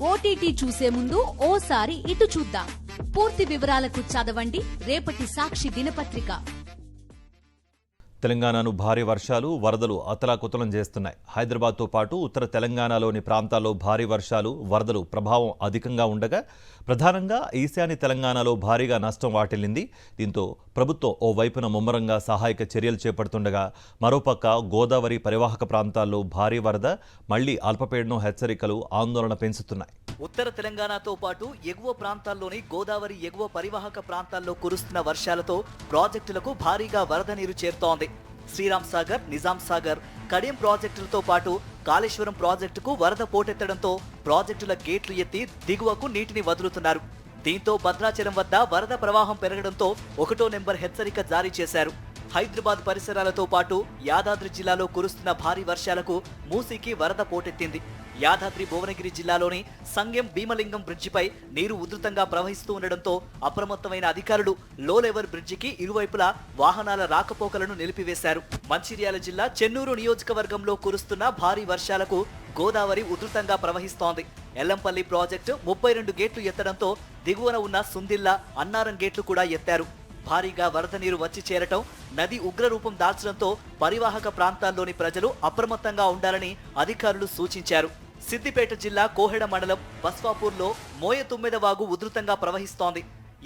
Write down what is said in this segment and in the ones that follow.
OTT చూసే ముందు ఓసారి ఇటు చూద్దాం. పూర్తి వివరాలకు చదవండి రేపటి సాక్షి దినపత్రిక. తెలంగాణను భారీ వర్షాలు, వరదలు అతలాకుతలం చేస్తున్నాయి. హైదరాబాద్తో పాటు ఉత్తర తెలంగాణలోని ప్రాంతాల్లో భారీ వర్షాలు, వరదలు ప్రభావం అధికంగా ఉండగా ప్రధానంగా ఈశాన్య తెలంగాణలో భారీగా నష్టం వాటిల్లింది. దీంతో ప్రభుత్వం ఓ వైపున ముమ్మరంగా సహాయక చర్యలు చేపడుతుండగా మరోపక్క గోదావరి పరివాహక ప్రాంతాల్లో భారీ వరద, మళ్లీ అల్పపీడనం హెచ్చరికలు ఆందోళన పెంచుతున్నాయి. ఉత్తర తెలంగాణతో పాటు ఎగువ ప్రాంతాల్లోని గోదావరి ఎగువ పరివాహక ప్రాంతాల్లో కురుస్తున్న వర్షాలతో ప్రాజెక్టులకు భారీగా వరద నీరు చేరుతోంది. శ్రీరామ్ సాగర్, నిజాం సాగర్, కడియం ప్రాజెక్టులతో పాటు కాళేశ్వరం ప్రాజెక్టుకు వరద పోటెత్తడంతో ప్రాజెక్టుల గేట్లు ఎత్తి దిగువకు నీటిని వదులుతున్నారు. దీంతో భద్రాచలం వద్ద వరద ప్రవాహం పెరగడంతో 1వ నెంబర్ హెచ్చరిక జారీ చేశారు. హైదరాబాద్ పరిసరాలతో పాటు యాదాద్రి జిల్లాలో కురుస్తున్న భారీ వర్షాలకు మూసీకి వరద పోటెత్తింది. యాదాద్రి భువనగిరి జిల్లాలోని సంగెం భీమలింగం బ్రిడ్జిపై నీరు ఉధృతంగా ప్రవహిస్తూ ఉండడంతో అప్రమత్తమైన అధికారులు లో లెవెల్ బ్రిడ్జికి ఇరువైపులా వాహనాల రాకపోకలను నిలిపివేశారు. మంచిర్యాల జిల్లా చెన్నూరు నియోజకవర్గంలో కురుస్తున్న భారీ వర్షాలకు గోదావరి ఉధృతంగా ప్రవహిస్తోంది. ఎల్లంపల్లి ప్రాజెక్టు 32 గేట్లు ఎత్తడంతో దిగువన ఉన్న సుందిల్లా, అన్నారం గేట్లు కూడా ఎత్తారు. భారీగా వరద నీరు వచ్చి చేరటం, నది ఉగ్రరూపం దాల్చడంతో పరివాహక ప్రాంతాల్లోని ప్రజలు అప్రమత్తంగా ఉండాలని అధికారులు సూచించారు. సిద్దిపేట జిల్లా కోహెడ మండలం బస్వాపూర్లో మోయతుమ్మెద వాగు ఉధృతంగా ప్రవహిస్తోంది.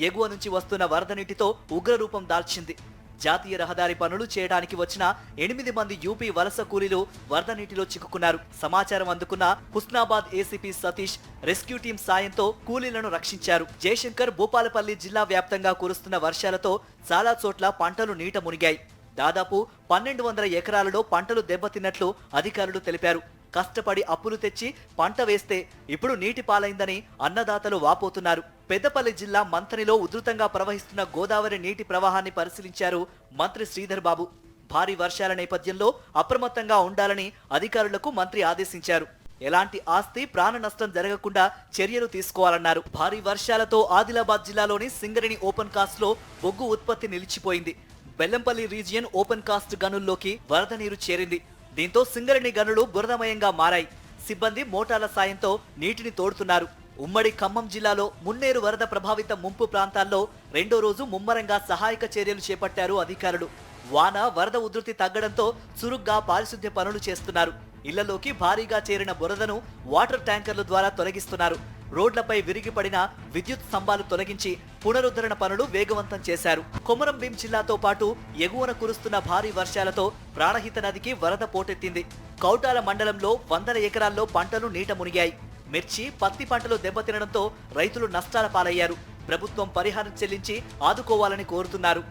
ఎగువ నుంచి వస్తున్న వరద నీటితో ఉగ్రరూపం దాల్చింది. జాతీయ రహదారి పనులు చేయడానికి వచ్చిన 8 మంది యూపీ వలస కూలీలు వరద నీటిలో చిక్కుకున్నారు. సమాచారం అందుకున్న Husnabad ACP Satish rescue team సాయంతో కూలీలను రక్షించారు. జయశంకర్, భూపాలపల్లి జిల్లా వ్యాప్తంగా కురుస్తున్న వర్షాలతో చాలా చోట్ల పంటలు నీట మునిగాయి. దాదాపు 1200 ఎకరాలలో పంటలు దెబ్బతిన్నట్లు అధికారులు తెలిపారు. కష్టపడి అప్పులు తెచ్చి పంట వేస్తే ఇప్పుడు నీటి పాలైందని అన్నదాతలు వాపోతున్నారు. పెద్దపల్లి జిల్లా మంథనిలో ఉధృతంగా ప్రవహిస్తున్న గోదావరి నీటి ప్రవాహాన్ని పరిశీలించారు మంత్రి శ్రీధర్ బాబు. భారీ వర్షాల నేపథ్యంలో అప్రమత్తంగా ఉండాలని అధికారులకు మంత్రి ఆదేశించారు. ఎలాంటి ఆస్తి, ప్రాణ నష్టం జరగకుండా చర్యలు తీసుకోవాలన్నారు. భారీ వర్షాలతో ఆదిలాబాద్ జిల్లాలోని సింగరేణి ఓపెన్ కాస్ట్ లో బొగ్గు ఉత్పత్తి నిలిచిపోయింది. బెల్లంపల్లి రీజియన్ ఓపెన్ కాస్ట్ గనుల్లోకి వరద నీరు చేరింది. దీంతో సింగరేణి గనులు బురదమయంగా మారాయి. సిబ్బంది మోటార్ల సాయంతో నీటిని తోడుతున్నారు. ఉమ్మడి ఖమ్మం జిల్లాలో మున్నేరు వరద ప్రభావిత ముంపు ప్రాంతాల్లో 2వ రోజు ముమ్మరంగా సహాయక చర్యలు చేపట్టారు అధికారులు. వాన, వరద ఉధృతి తగ్గడంతో చురుగ్గా పారిశుద్ధ్య పనులు చేస్తున్నారు. ఇళ్లలోకి భారీగా చేరిన బురదను వాటర్ ట్యాంకర్ల ద్వారా తొలగిస్తున్నారు. రోడ్లపై విరిగిపడిన విద్యుత్ స్తంభాలు తొలగించి పునరుద్ధరణ పనులు వేగవంతం చేశారు. కొమరంభీం జిల్లాతో పాటు ఎగువన కురుస్తున్న భారీ వర్షాలతో ప్రాణహిత నదికి వరద పోటెత్తింది. కౌటాల మండలంలో 100 ఎకరాల్లో పంటలు నీట మునిగాయి. మిర్చి, పత్తి పంటలు దెబ్బతినడంతో రైతులు నష్టాల పాలయ్యారు. ప్రభుత్వం పరిహారం చెల్లించి ఆదుకోవాలని కోరుతున్నారు.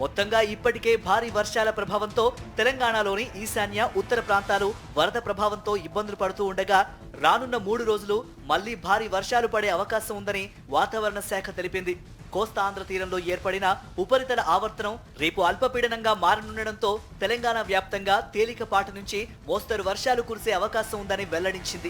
మొత్తంగా ఇప్పటికే భారీ వర్షాల ప్రభావంతో తెలంగాణలోని ఈశాన్య, ఉత్తర ప్రాంతాలు వరద ప్రభావంతో ఇబ్బందులు పడుతూ ఉండగా రానున్న 3 రోజులు మళ్లీ భారీ వర్షాలు పడే అవకాశం ఉందని వాతావరణ శాఖ తెలిపింది. కోస్తా ఆంధ్ర తీరంలో ఏర్పడిన ఉపరితల ఆవర్తనం రేపు అల్పపీడనంగా మారనుండడంతో తెలంగాణ వ్యాప్తంగా తేలికపాటి నుంచి మోస్తరు వర్షాలు కురిసే అవకాశం ఉందని వెల్లడించింది.